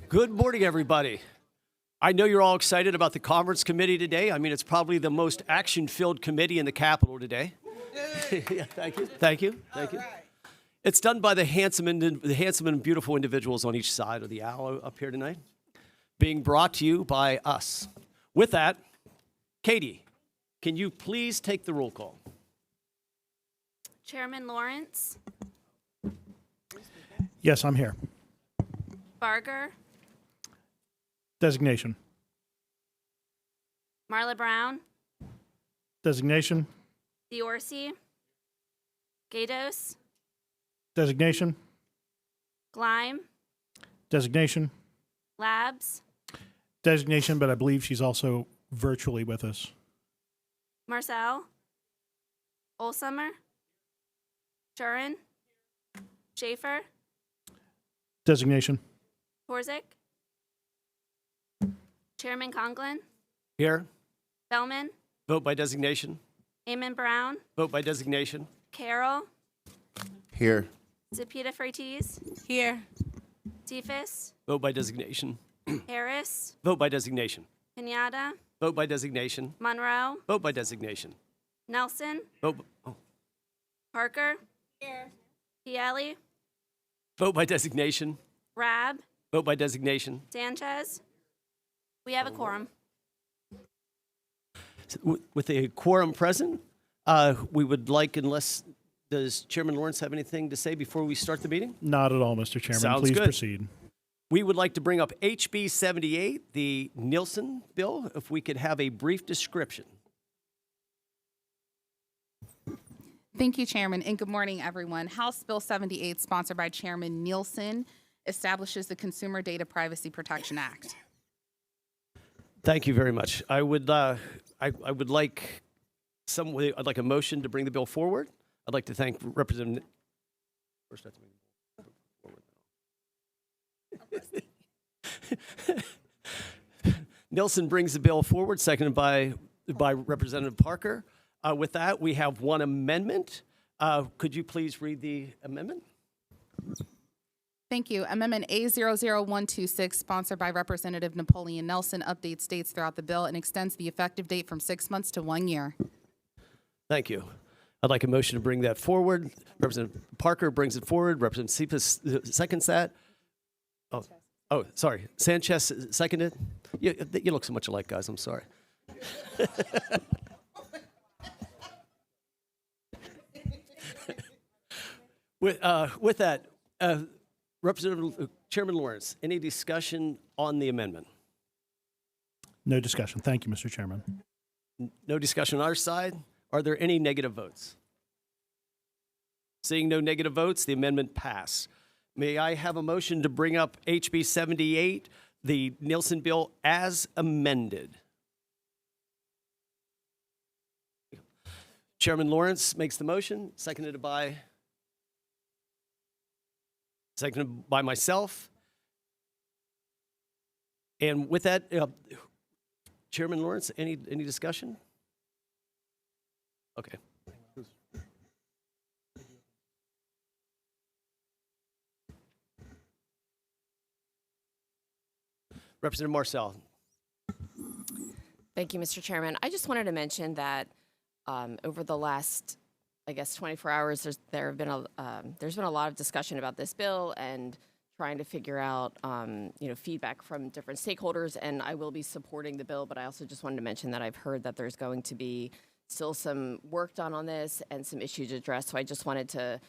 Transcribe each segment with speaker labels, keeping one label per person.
Speaker 1: Good morning, everybody. I know you're all excited about the conference committee today. I mean, it's probably the most action-filled committee in the Capitol today. Yeah, thank you. It's done by the handsome and beautiful individuals on each side of the aisle up here tonight, being brought to you by us. With that, Katie, can you please take the roll call?
Speaker 2: Chairman Lawrence,
Speaker 3: Yes, I'm here.
Speaker 2: Barger,
Speaker 3: Designation.
Speaker 2: Marla Brown,
Speaker 3: Designation.
Speaker 2: Diorsi, Gatos,
Speaker 3: Designation.
Speaker 2: Gleim,
Speaker 3: Designation.
Speaker 2: Labs,
Speaker 3: Designation, but I believe she's also virtually with us.
Speaker 2: Marcel, Olsummer, Shuren, Schaefer,
Speaker 3: Designation.
Speaker 2: Torzik, Chairman Conklin,
Speaker 1: Here,
Speaker 2: Bellman,
Speaker 1: vote by designation.
Speaker 2: Eamon Brown,
Speaker 1: Vote by designation.
Speaker 2: Carroll,
Speaker 4: Here.
Speaker 2: Zepeda Freites,
Speaker 5: Here.
Speaker 2: Cephas,
Speaker 1: Vote by designation.
Speaker 2: Harris,
Speaker 1: Vote by designation.
Speaker 2: Pinata,
Speaker 1: Vote by designation.
Speaker 2: Monroe,
Speaker 1: Vote by designation.
Speaker 2: Nelson,
Speaker 1: Vote
Speaker 2: Parker, Piali,
Speaker 1: by designation.
Speaker 2: Rab,
Speaker 1: Vote by designation.
Speaker 2: Sanchez. We have a quorum.
Speaker 1: With a quorum present, we would like, does Chairman Lawrence have anything to say before we start the meeting?
Speaker 3: Not at all, Mr. Chairman.
Speaker 1: Sounds
Speaker 3: Please
Speaker 1: good.
Speaker 3: proceed.
Speaker 1: We would like to bring up HB 78, the Nielsen bill, if we could have a brief description.
Speaker 5: Thank you, Chairman, and good morning, everyone. House Bill 78, sponsored by Chairman Nielsen, establishes the Consumer Data Privacy Protection Act.
Speaker 1: Thank you very much. I would like I'd like a motion to bring the bill forward. I'd like to thank Representative. First, I have to bring it forward. Nielsen brings the bill forward, seconded by Representative Parker. With that, we have one amendment. Could you please read the amendment?
Speaker 5: Thank you. Amendment A00126, sponsored by Representative Napoleon Nelson, updates dates throughout the bill and extends the effective date from 6 months to 1 year.
Speaker 1: Thank you. I'd like a motion to bring that forward. Representative Parker brings it forward. Representative Cephas seconds that. Oh, sorry. Sanchez seconded. You look so much alike, guys. I'm sorry. With that, Representative Chairman Lawrence, any discussion on the amendment?
Speaker 3: No discussion. Thank you, Mr. Chairman.
Speaker 1: No discussion on our side. Are there any negative votes? Seeing no negative votes, the amendment passed. May I have a motion to bring up HB 78, the Nielsen bill, as amended? Chairman Lawrence makes the motion, seconded by myself. And with that, Chairman Lawrence, any discussion? Okay. Representative Marcel.
Speaker 6: Thank you, Mr. Chairman. I just wanted to mention that over the last, 24 hours, there's been a lot of discussion about this bill and trying to figure out, feedback from different stakeholders. And I will be supporting the bill, but I also just wanted to mention that I've heard that there's going to be still some work done on this and some issues addressed. So I just wanted to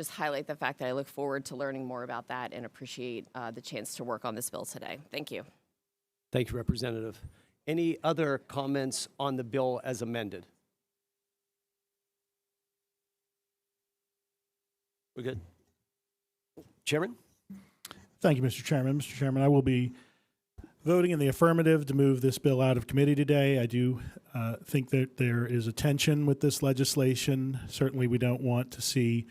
Speaker 6: highlight the fact that I look forward to learning more about that and appreciate the chance to work on this bill today. Thank you.
Speaker 1: Thank you, Representative. Any other comments on the bill as amended? We're good. Chairman?
Speaker 3: Thank you, Mr. Chairman. Mr. Chairman, I will be voting in the affirmative to move this bill out of committee today. I do think that there is a tension with this legislation. Certainly, we don't want to see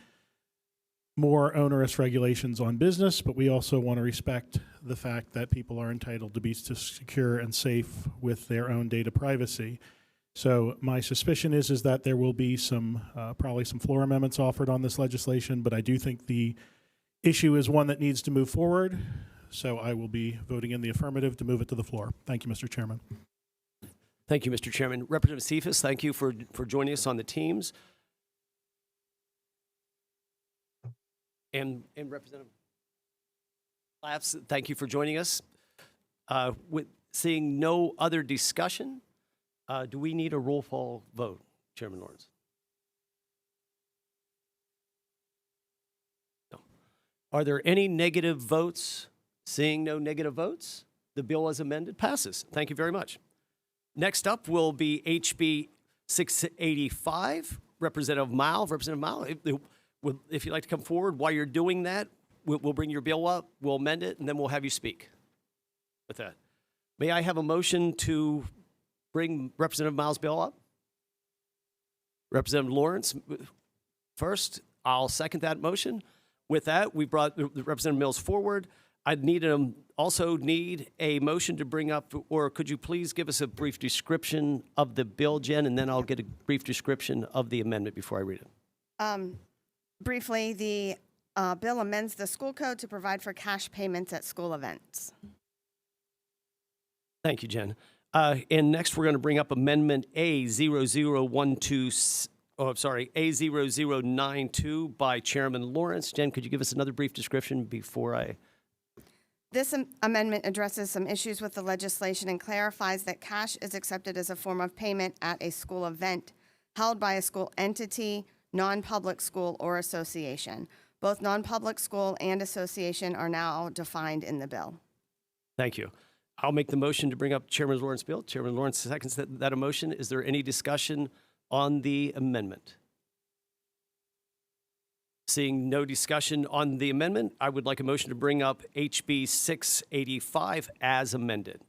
Speaker 3: more onerous regulations on business, but we also want to respect the fact that people are entitled to be secure and safe with their own data privacy. So my suspicion is that there will be probably some floor amendments offered on this legislation, but I do think the issue is one that needs to move forward. so I will be voting in the affirmative to move it to the floor. Thank you, Mr. Chairman.
Speaker 1: Thank you, Mr. Chairman. Representative Cephas, thank you for joining us on the teams. And Representative Laps, thank you for joining us. With seeing no other discussion, do we need a roll call vote, Chairman Lawrence? No. Are there any negative votes? Seeing no negative votes, the bill as amended passes. Thank you very much. Next up will be HB 685. Representative Mile. Representative Mile, if you'd like to come forward while you're doing that, we'll bring your bill up, we'll amend it, and then we'll have you speak with that. May I have a motion to bring Representative Miles' bill up? Representative Lawrence first. I'll second that motion. With that, we brought Representative Mills forward. I'd also need a motion to bring up, or could you please give us a brief description of the bill, Jen, and then I'll get a brief description of the amendment before I read it.
Speaker 4: Briefly, the bill amends the school code to provide for cash payments at school events.
Speaker 1: Thank you, Jen. And next, we're going to bring up Amendment A0012, A0092 by Chairman Lawrence. Jen, could you give us another brief description before I...
Speaker 4: This amendment addresses some issues with the legislation and clarifies that cash is accepted as a form of payment at a school event held by a school entity, non-public school, or association. Both non-public school and association are now defined in the bill.
Speaker 1: Thank you. I'll make the motion to bring up Chairman Lawrence's bill. Chairman Lawrence seconds that motion. Is there any discussion on the amendment? Seeing no discussion on the amendment, I would like a motion to bring up HB 685 as amended.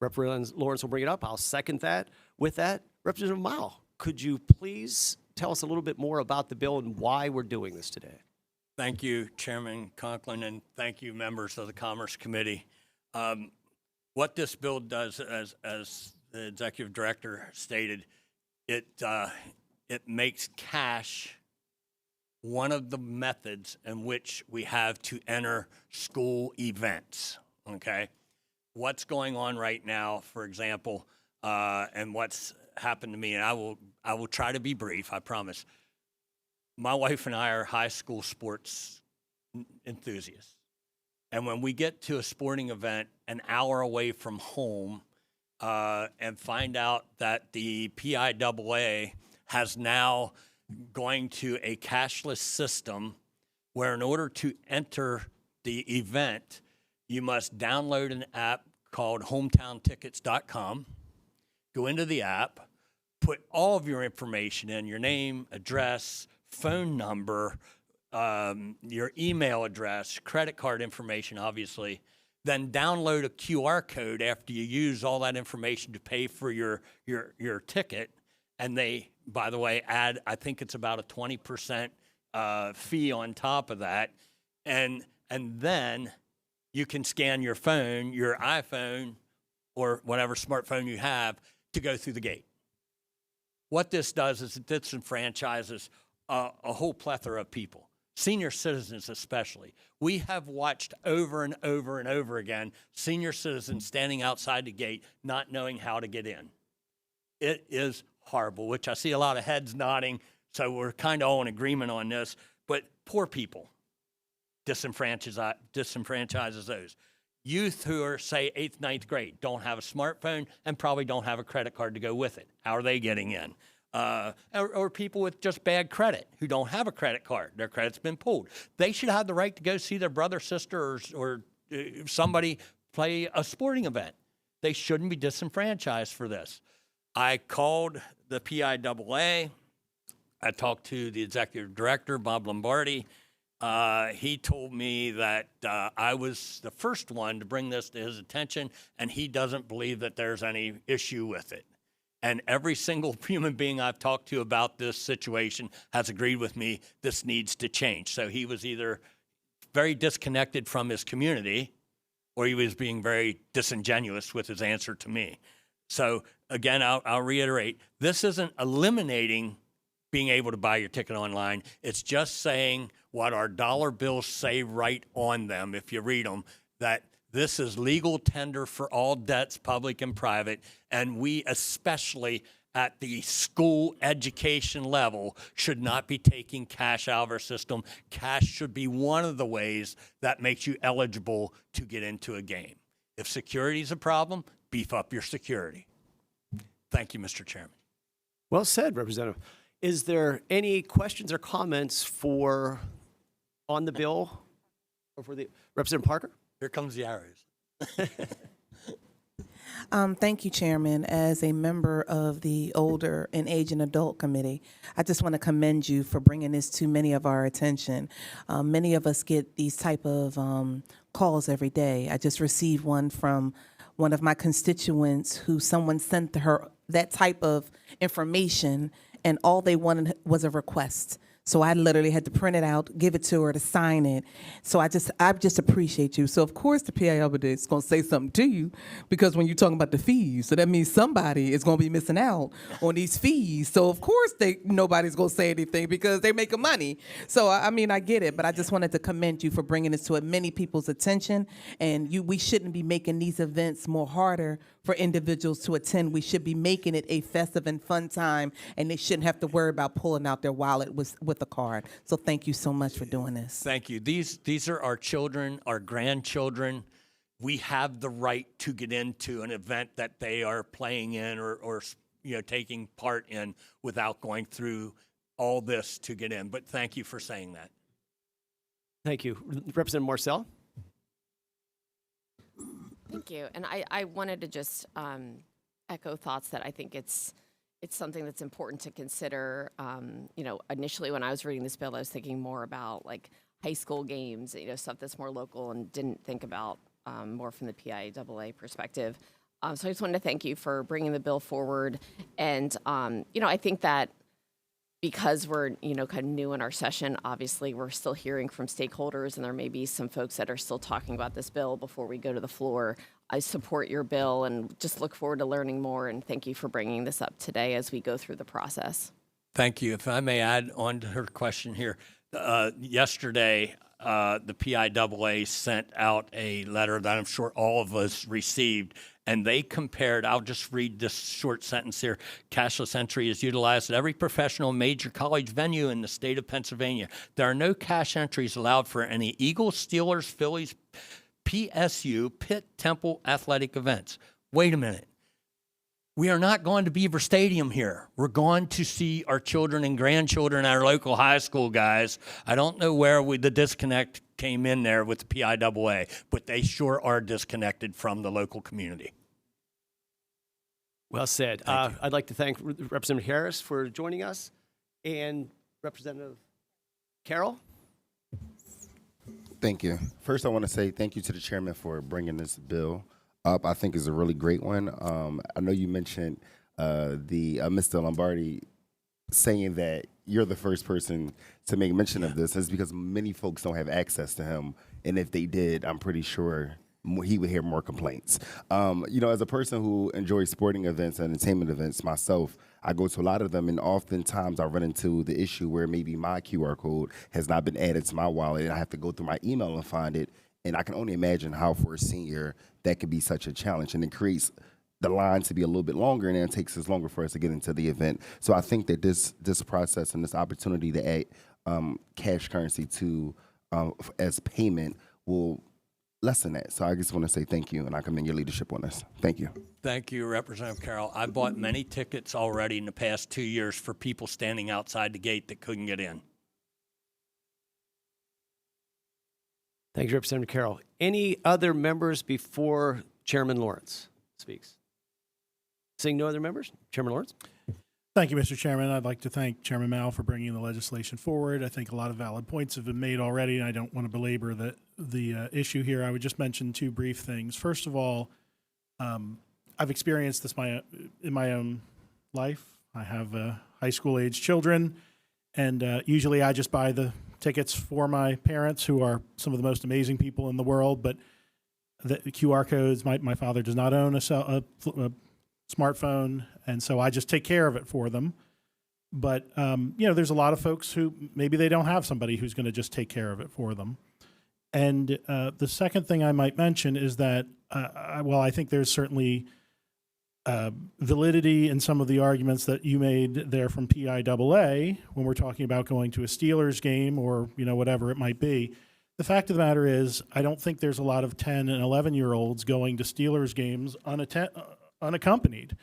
Speaker 1: Representative Lawrence will bring it up. I'll second that. With that, Representative Mile, could you please tell us a little bit more about the bill and why we're doing this today?
Speaker 7: Thank you, Chairman Conklin, and thank you, members of the Commerce Committee. What this bill does, as the Executive Director stated, it makes cash one of the methods in which we have to enter school events, okay? What's going on right now, for example, and what's happened to me, and I will try to be brief, I promise. My wife and I are high school sports enthusiasts. And when we get to a sporting event an hour away from home and find out that the PIAA has now going to a cashless system where in order to enter the event, you must download an app called hometowntickets.com, go into the app, put all of your information in, your name, address, phone number, your email address, credit card information, obviously, then download a QR code after you use all that information to pay for your ticket. And they, by the way, add, I think it's about a 20% fee on top of that. And then you can scan your phone, your iPhone, or whatever smartphone you have to go through the gate. What this does is it disenfranchises a whole plethora of people, senior citizens especially. We have watched over and over and over again senior citizens standing outside the gate not knowing how to get in. It is horrible, which I see a lot of heads nodding, so we're kind of all in agreement on this, but poor people disenfranchises those. Youth who are, say, 8th, 9th grade, don't have a smartphone and probably don't have a credit card to go with it. How are they getting in? Or people with just bad credit who don't have a credit card. Their credit's been pulled. They should have the right to go see their brother, sister, or somebody play a sporting event. They shouldn't be disenfranchised for this. I called the PIAA. I talked to the executive director, Bob Lombardi. He told me that I was the first one to bring this to his attention, and he doesn't believe that there's any issue with it. And every single human being I've talked to about this situation has agreed with me this needs to change. So he was either very disconnected from his community or he was being very disingenuous with his answer to me. So again, I'll reiterate, this isn't eliminating being able to buy your ticket online. It's just saying what our dollar bills say right on them, if you read them, that This is legal tender for all debts, public and private, and we especially at the school education level should not be taking cash out of our system. Cash should be one of the ways that makes you eligible to get into a game. If security is a problem, beef up your security. Thank you, Mr. Chairman.
Speaker 1: Well said, Representative. Is there any questions or comments on the bill or for the Representative Parker?
Speaker 7: Here comes the arrows.
Speaker 8: Thank you, Chairman. As a member of the Older and Age and Adult Committee, I just want to commend you for bringing this to many of our attention. Many of us get these type of calls every day. I just received one from one of my constituents who someone sent her that type of information, and all they wanted was a request. So I literally had to print it out, give it to her to sign it. So I just appreciate you. So of course the PIO is going to say something to you, because when you're talking about the fees, so that means somebody is going to be missing out on these fees. So of course nobody's going to say anything because they're making money. So I mean, I get it, but I just wanted to commend you for bringing this to many people's attention. And we shouldn't be making these events more harder for individuals to attend. We should be making it a festive and fun time, and they shouldn't have to worry about pulling out their wallet with a card. So thank you so much for doing this.
Speaker 7: Thank you. These are our children, our grandchildren. We have the right to get into an event that they are playing in or taking part in without going through all this to get in. But thank you for saying that.
Speaker 1: Thank you. Representative Marcel?
Speaker 6: Thank you. And I wanted to just echo thoughts that I think it's something that's important to consider. Initially when I was reading this bill, I was thinking more about like high school games, stuff that's more local, and didn't think about more from the PIAA perspective. So I just wanted to thank you for bringing the bill forward. And, I think that because we're, kind of new in our session, obviously we're still hearing from stakeholders, and there may be some folks that are still talking about this bill before we go to the floor. I support your bill and just look forward to learning more, and thank you for bringing this up today as we go through the process.
Speaker 7: Thank you. If I may add on to her question here, yesterday the PIAA sent out a letter that I'm sure all of us received, and they compared, I'll just read this short sentence here. Cashless entry is utilized at every professional major college venue in the state of Pennsylvania. There are no cash entries allowed for any Eagles, Steelers, Phillies, PSU, Pitt, Temple athletic events. Wait a minute. We are not going to Beaver Stadium here. We're going to see our children and grandchildren at our local high school, guys. I don't know where the disconnect came in there with the PIAA, but they sure are disconnected from the local community.
Speaker 1: Well said. I'd like to thank Representative Harris for joining us, and Representative Carroll.
Speaker 9: Thank you. First, I want to say thank you to the chairman for bringing this bill up. I think is a really great one. I know you mentioned Mr. Lombardi saying that you're the first person to make mention of this. Is because many folks don't have access to him, and if they did, I'm pretty sure he would hear more complaints. As a person who enjoys sporting events and entertainment events myself, I go to a lot of them, and oftentimes I run into the issue where maybe my QR code has not been added to my wallet, and I have to go through my email and find it. And I can only imagine how for a senior that could be such a challenge, and it creates the line to be a little bit longer, and then it takes us longer for us to get into the event. So I think that this process and this opportunity to add cash currency to as payment will lessen that. So I just want to say thank you, and I commend your leadership on this. Thank you.
Speaker 7: Thank you, Representative Carroll. I bought many tickets already in the past 2 years for people standing outside the gate that couldn't get in.
Speaker 1: Thank you, Representative Carroll. Any other members before Chairman Lawrence speaks? Seeing no other members, Chairman Lawrence.
Speaker 3: Thank you, Mr. Chairman. I'd like to thank Chairman Mao for bringing the legislation forward. I think a lot of valid points have been made already, and I don't want to belabor the issue here. I would just mention two brief things. First of all, I've experienced this in my own life. I have high school age children, and usually I just buy the tickets for my parents, who are some of the most amazing people in the world, but the QR codes, my father does not own a smartphone, and so I just take care of it for them. But, there's a lot of folks who maybe they don't have somebody who's going to just take care of it for them. And the second thing I might mention is that, while I think there's certainly validity in some of the arguments that you made there from PIAA when we're talking about going to a Steelers game or, whatever it might be, the fact of the matter is I don't think there's a lot of 10 and 11-year-olds going to Steelers games unaccompanied.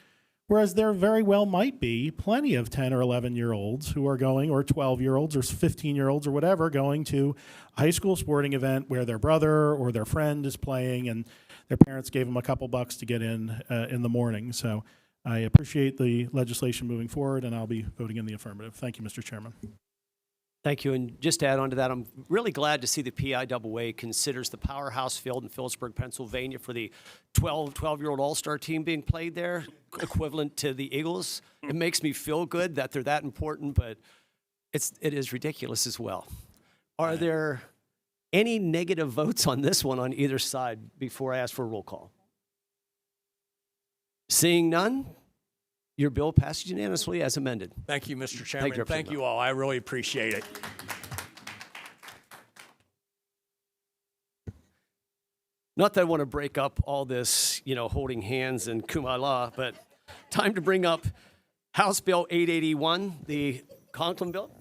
Speaker 3: Whereas there very well might be plenty of 10 or 11-year-olds who are going, or 12-year-olds or 15-year-olds or whatever, going to a high school sporting event where their brother or their friend is playing and their parents gave them a couple bucks to get in the morning. So I appreciate the legislation moving forward, and I'll be voting in the affirmative. Thank you, Mr. Chairman.
Speaker 1: Thank you. And just to add on to that, I'm really glad to see the PIAA considers the Powerhouse Field in Phillipsburg, Pennsylvania for the 12-year-old All-Star team being played there, equivalent to the Eagles. It makes me feel good that they're that important, but it is ridiculous as well. Are there any negative votes on this one on either side before I ask for a roll call? Seeing none, your bill passes unanimously as amended.
Speaker 7: Thank you, Mr. Chairman.
Speaker 1: Thank you,
Speaker 7: Thank you all. I really appreciate it.
Speaker 1: Not that I want to break up all this, holding hands and kumala, but time to bring up House Bill 881, the Conklin bill.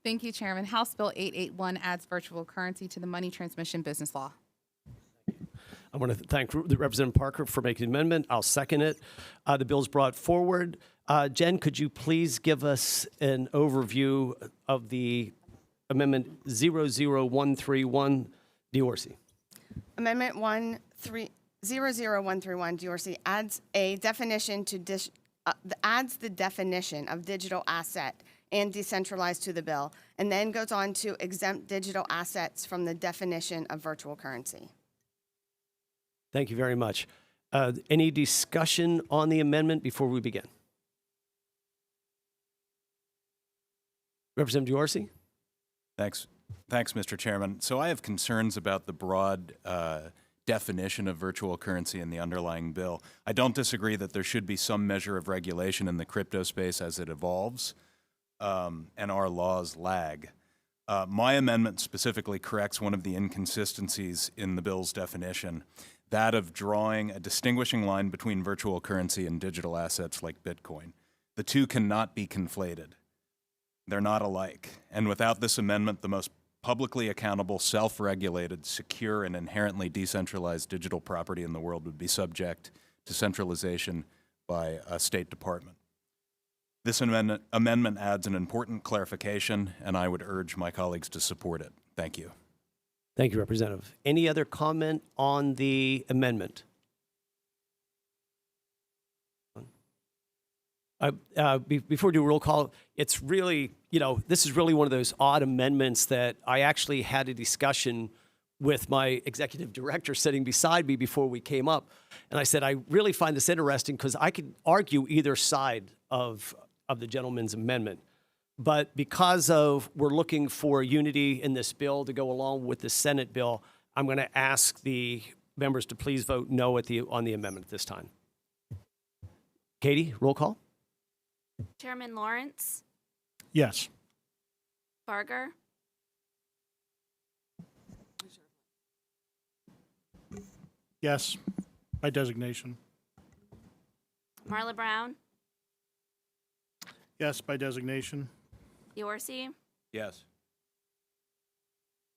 Speaker 5: Thank you, Chairman. House Bill 881 adds virtual currency to the money transmission business law.
Speaker 1: I want to thank Representative Parker for making the amendment. I'll second it. The bill's brought forward. Jen, could you please give us an overview of the amendment 00131, Diorsi?
Speaker 4: Amendment 00131, Diorsi, adds a definition adds the definition of digital asset and decentralized to the bill, and then goes on to exempt digital assets from the definition of virtual currency.
Speaker 1: Thank you very much. Any discussion on the amendment before we begin? Representative Diorsi?
Speaker 10: Thanks, Mr. Chairman. So I have concerns about the broad definition of virtual currency in the underlying bill. I don't disagree that there should be some measure of regulation in the crypto space as it evolves, and our laws lag. My amendment specifically corrects one of the inconsistencies in the bill's definition, that of drawing a distinguishing line between virtual currency and digital assets like Bitcoin. The two cannot be conflated. They're not alike. And without this amendment, the most publicly accountable, self-regulated, secure, and inherently decentralized digital property in the world would be subject to centralization by a State Department. This amendment adds an important clarification, and I would urge my colleagues to support it. Thank you.
Speaker 1: Thank you, Representative. Any other comment on the amendment? Before we do a roll call, it's really, this is really one of those odd amendments that I actually had a discussion with my executive director sitting beside me before we came up. And I said, I really find this interesting because I could argue either side of the gentleman's amendment. But because we're looking for unity in this bill to go along with the Senate bill, I'm going to ask the members to please vote no on the amendment at this time. Katie, roll call.
Speaker 2: Chairman Lawrence,
Speaker 3: Yes.
Speaker 2: Barger,
Speaker 3: Yes, by designation.
Speaker 2: Marla Brown,
Speaker 3: Yes, by designation.
Speaker 2: Diorsi,
Speaker 10: Yes.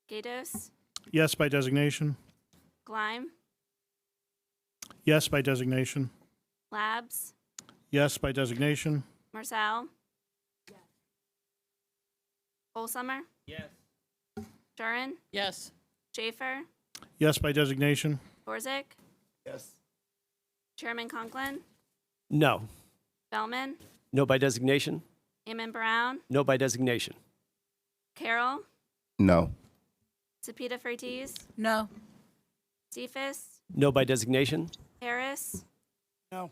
Speaker 2: Gatos,
Speaker 3: Yes, by designation.
Speaker 2: Gleim,
Speaker 3: Yes, by designation.
Speaker 2: Labs,
Speaker 3: Yes, by designation.
Speaker 2: Marsal, Holsummer,
Speaker 11: Yes.
Speaker 2: Durin,
Speaker 11: Yes.
Speaker 2: Schaefer,
Speaker 3: Yes, by designation.
Speaker 2: Borzik,
Speaker 11: Yes.
Speaker 2: Chairman Conklin,
Speaker 1: No.
Speaker 2: Bellman,
Speaker 1: No by designation.
Speaker 2: Amon Brown,
Speaker 1: No by designation.
Speaker 2: Carroll,
Speaker 9: No.
Speaker 2: Sapita Freites,
Speaker 5: No.
Speaker 2: Cephas,
Speaker 1: No by designation.
Speaker 2: Harris,
Speaker 11: No.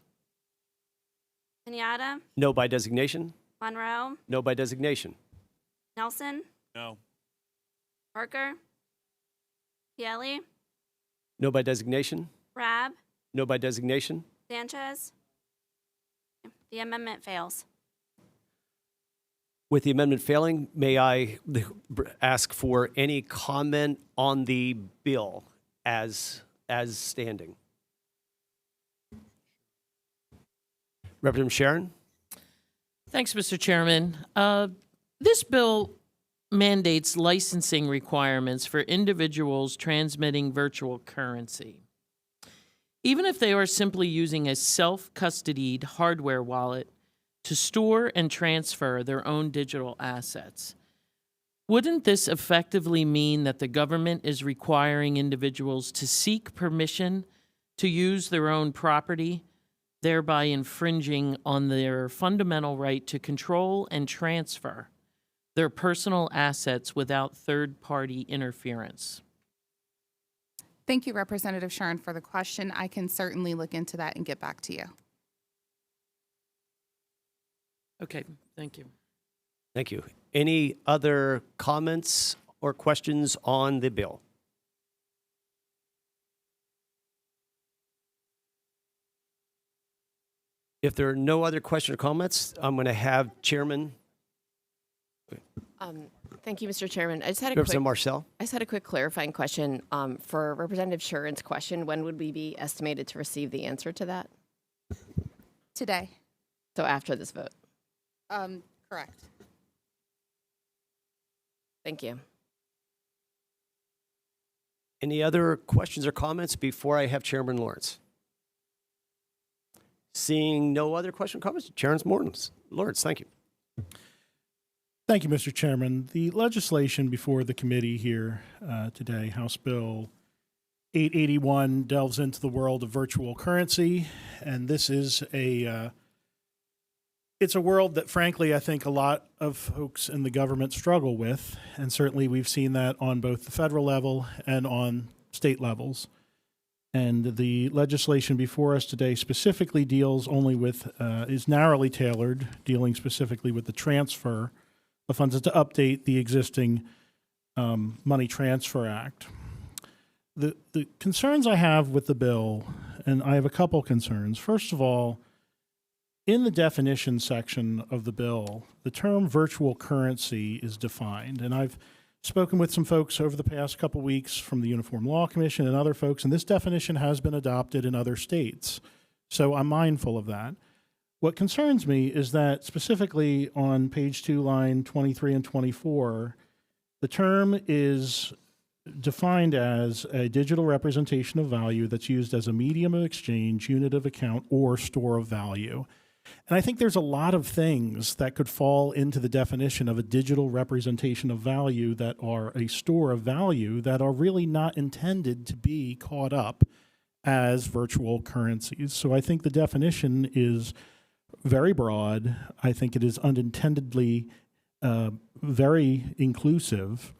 Speaker 2: Pinata,
Speaker 1: No by designation.
Speaker 2: Monroe,
Speaker 1: No by designation.
Speaker 2: Nelson,
Speaker 7: No.
Speaker 2: Parker, Pielli,
Speaker 1: No by designation.
Speaker 2: Rab,
Speaker 1: No by designation.
Speaker 2: Sanchez. The amendment fails. The amendment fails.
Speaker 1: With the amendment failing, may I ask for any comment on the bill as standing? Representative Sharon?
Speaker 11: Thanks, Mr. Chairman. This bill mandates licensing requirements for individuals transmitting virtual currency. Even if they are simply using a self-custodied hardware wallet to store and transfer their own digital assets, wouldn't this effectively mean that the government is requiring individuals to seek permission to use their own property, thereby infringing on their fundamental right to control and transfer their personal assets without third-party interference?
Speaker 5: Thank you, Representative Sharon, for the question. I can certainly look into that and get back to you.
Speaker 11: Okay, thank you.
Speaker 1: Thank you. Any other comments or questions on the bill? If there are no other questions or comments, I'm going to have Chairman
Speaker 6: Thank you, Mr. Chairman. I just had a
Speaker 1: Representative Marcel.
Speaker 6: quick clarifying question for Representative Sharon's question. When would we be estimated to receive the answer to that?
Speaker 5: Today.
Speaker 6: So after this vote.
Speaker 5: Correct.
Speaker 6: Thank you.
Speaker 1: Any other questions or comments before I have Chairman Lawrence? Seeing no other questions or comments, Chairman Lawrence, thank you.
Speaker 3: Thank you, Mr. Chairman. The legislation before the committee here today, House Bill 881, delves into the world of virtual currency, and this is it's a world that, frankly, I think a lot of folks in the government struggle with, and certainly we've seen that on both the federal level and on state levels. And the legislation before us today specifically deals only with, is narrowly tailored, dealing specifically with the transfer of funds to update the existing Money Transfer Act. The concerns I have with the bill, and I have a couple concerns. First of all, in the definition section of the bill, the term virtual currency is defined. And I've spoken with some folks over the past couple weeks from the Uniform Law Commission and other folks, and this definition has been adopted in other states. So I'm mindful of that. What concerns me is that specifically on page 2, line 23 and 24, the term is defined as a digital representation of value that's used as a medium of exchange, unit of account, or store of value. And I think there's a lot of things that could fall into the definition of a digital representation of value that are a store of value that are really not intended to be caught up as virtual currencies. So I think the definition is very broad. I think it is unintendedly very inclusive.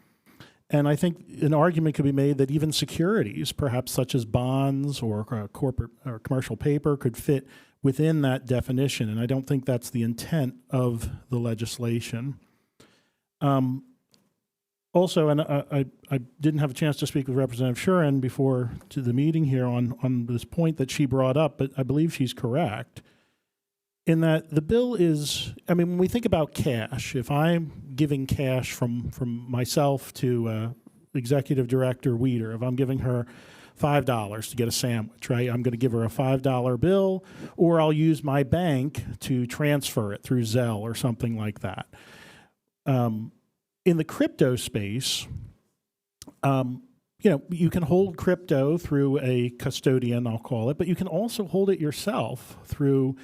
Speaker 3: And I think an argument could be made that even securities, perhaps such as bonds or corporate or commercial paper, could fit within that definition. And I don't think that's the intent of the legislation. Also, and I didn't have a chance to speak with Representative Shuren before to the meeting here on this point that she brought up, but I believe she's correct in that the bill is, I mean, when we think about cash, if I'm giving cash from myself to Executive Director Weeder, if I'm giving her $5 to get a sandwich, right? I'm going to give her a $5 bill, or I'll use my bank to transfer it through Zelle or something like that. In the crypto space, you can hold crypto through a custodian, I'll call it, but you can also hold it yourself through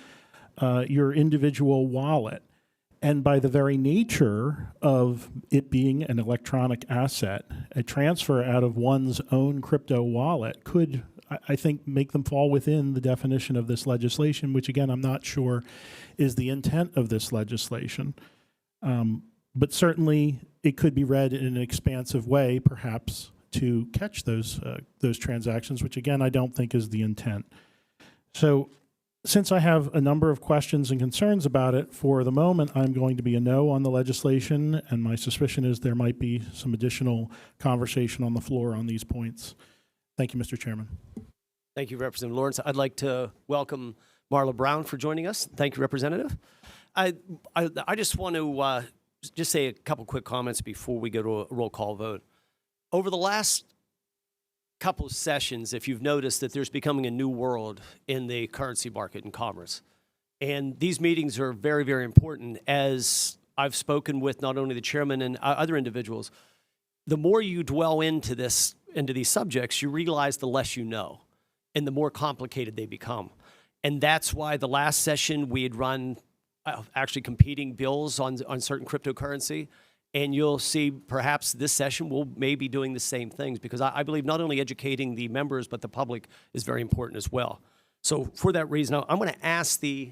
Speaker 3: your individual wallet. And by the very nature of it being an electronic asset, a transfer out of one's own crypto wallet could, I think, make them fall within the definition of this legislation, which, again, I'm not sure is the intent of this legislation. But certainly it could be read in an expansive way, perhaps, to catch those transactions, which, again, I don't think is the intent. So since I have a number of questions and concerns about it, for the moment, I'm going to be a no on the legislation, and my suspicion is there might be some additional conversation on the floor on these points. Thank you, Mr. Chairman.
Speaker 1: Thank you, Representative Lawrence. I'd like to welcome Marla Brown for joining us. Thank you, Representative. I just want to just say a couple quick comments before we go to a roll call vote. Over the last couple of sessions, if you've noticed that there's becoming a new world in the currency market and commerce. And these meetings are very, very important. As I've spoken with not only the chairman and other individuals, the more you dwell into these subjects, you realize the less you know and the more complicated they become. And that's why the last session we had run actually competing bills on certain cryptocurrency. And you'll see perhaps this session we'll maybe doing the same things, because I believe not only educating the members, but the public is very important as well. So for that reason, I'm going to ask the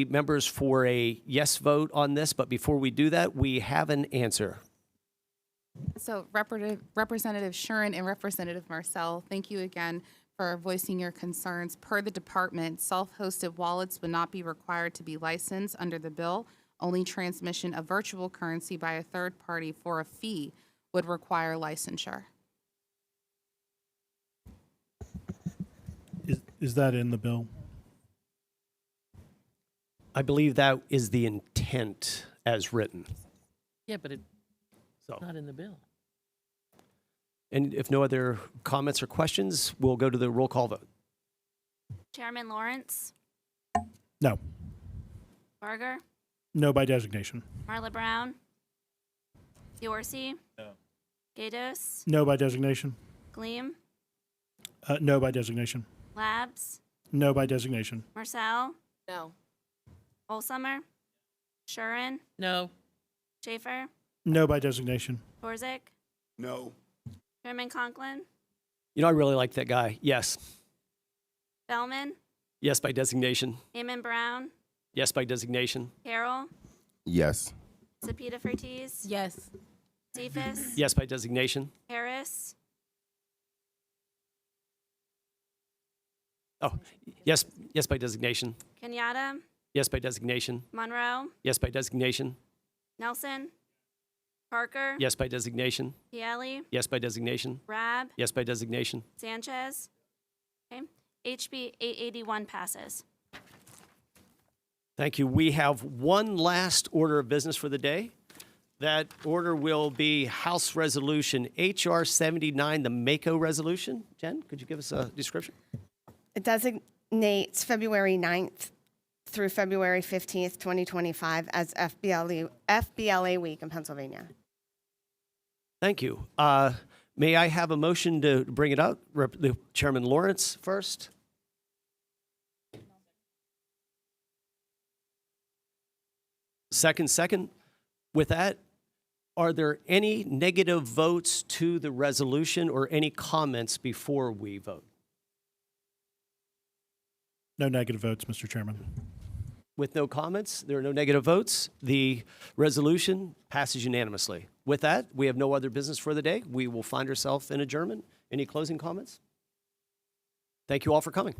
Speaker 1: members for a yes vote on this, but before we do that, we have an answer.
Speaker 5: So Representative Shuren and Representative Marcel, thank you again for voicing your concerns. Per the department, self-hosted wallets would not be required to be licensed under the bill. Only transmission of virtual currency by a third party for a fee would require licensure.
Speaker 3: Is that in the bill?
Speaker 1: I believe that is the intent as written.
Speaker 11: Yeah, but it's
Speaker 1: So,
Speaker 11: not in the bill.
Speaker 1: and if no other comments or questions, we'll go to the roll call vote.
Speaker 2: Chairman Lawrence,
Speaker 3: No.
Speaker 2: Barger,
Speaker 3: No by designation.
Speaker 2: Marla Brown, Yorsi. No. Gatos,
Speaker 3: No by designation.
Speaker 2: Gleam,
Speaker 3: No by designation.
Speaker 2: Labs,
Speaker 3: No by designation.
Speaker 2: Marcel,
Speaker 6: No.
Speaker 2: Olsummer, Shuren,
Speaker 11: No.
Speaker 2: Schaefer,
Speaker 3: No by designation.
Speaker 2: Torzik,
Speaker 7: No.
Speaker 2: Chairman Conklin,
Speaker 1: You know, I really like that guy. Yes.
Speaker 2: Bellman,
Speaker 1: Yes by designation.
Speaker 2: Amon Brown,
Speaker 1: Yes by designation.
Speaker 2: Carroll,
Speaker 9: Yes.
Speaker 2: Sapita Fertiz,
Speaker 5: Yes.
Speaker 2: Cephas,
Speaker 1: Yes by designation.
Speaker 2: Harris,
Speaker 1: Oh, yes, yes by designation.
Speaker 2: Kenyatta,
Speaker 1: Yes by designation.
Speaker 2: Monroe,
Speaker 1: Yes by designation.
Speaker 2: Nelson, Parker,
Speaker 1: Yes by designation.
Speaker 2: Piali,
Speaker 1: Yes by designation.
Speaker 2: Rab,
Speaker 1: Yes by designation.
Speaker 2: Sanchez. Okay. HB 881 passes.
Speaker 1: Thank you. We have one last order of business for the day. That order will be House Resolution HR 79, the MACO resolution. Jen, could you give us a description?
Speaker 4: It designates February 9th through February 15th, 2025 as FBLA Week in Pennsylvania.
Speaker 1: Thank you. May I have a motion to bring it up? The Chairman Lawrence first. Second. With that, are there any negative votes to the resolution or any comments before we vote?
Speaker 3: No negative votes, Mr. Chairman.
Speaker 1: With no comments, there are no negative votes. The resolution passes unanimously. With that, we have no other business for the day. We will find ourselves in adjournment. Any closing comments? Thank you all for coming.